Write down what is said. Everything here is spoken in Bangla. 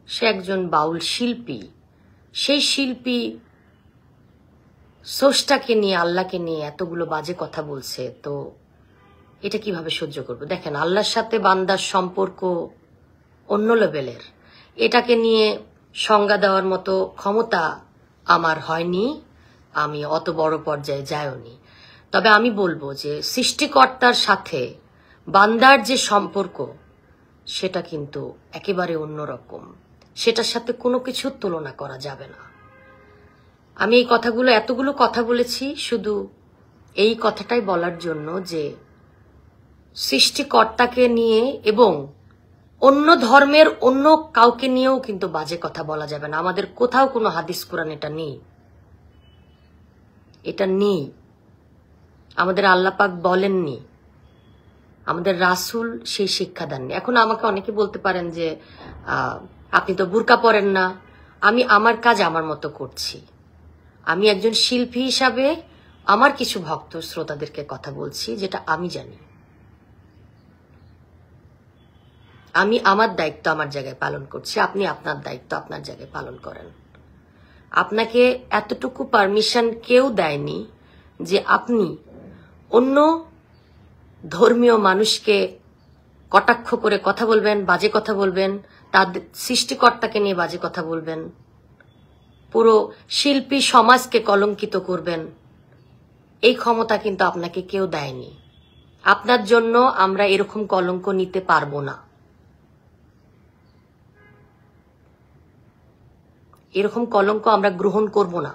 সে একজন বাউল শিল্পী। সেই শিল্পী স্রষ্টাকে নিয়ে, আল্লাহকে নিয়ে এতগুলো বাজে কথা বলছে, তো এটা কিভাবে সহ্য করব? দেখেন, আল্লাহর সাথে বান্দার সম্পর্ক অন্য লেভেলের। এটাকে নিয়ে সংজ্ঞা দেওয়ার মতো ক্ষমতা আমার হয়নি, আমি অত বড় পর্যায়ে যাইওনি। তবে আমি বলবো যে সৃষ্টিকর্তার সাথে বান্দার যে সম্পর্ক, সেটা কিন্তু একেবারে অন্যরকম। সেটার সাথে কোনো কিছুর তুলনা করা যাবে না। আমি এই কথাগুলো, এতগুলো কথা বলেছি শুধু এই কথাটাই বলার জন্য যে সৃষ্টিকর্তাকে নিয়ে এবং অন্য ধর্মের অন্য কাউকে নিয়েও কিন্তু বাজে কথা বলা যাবে না। আমাদের কোথাও কোনো হাদিস কোরআন এটা নেই, এটা নেই। আমাদের আল্লাহ পাক বলেননি, আমাদের রাসূল সেই শিক্ষা দেননি। এখন আমাকে অনেকে বলতে পারেন যে আপনি তো বুরকা পরেন না। আমি আমার কাজ আমার মতো করছি। আমি একজন শিল্পী হিসাবে আমার কিছু ভক্ত শ্রোতাদেরকে কথা বলছি যেটা আমি জানি। আমি আমার দায়িত্ব আমার জায়গায় পালন করছি, আপনি আপনার দায়িত্ব আপনার জায়গায় পালন করেন। আপনাকে এতটুকু পারমিশন কেউ দেয়নি যে আপনি অন্য ধর্মীয় মানুষকে কটাক্ষ করে কথা বলবেন, বাজে কথা বলবেন, তাদের সৃষ্টিকর্তাকে নিয়ে বাজে কথা বলবেন, পুরো শিল্পী সমাজকে কলঙ্কিত করবেন। এই ক্ষমতা কিন্তু আপনাকে কেউ দেয়নি। আপনার জন্য আমরা এরকম কলঙ্ক নিতে পারবো না, এরকম কলঙ্ক আমরা গ্রহণ করব না।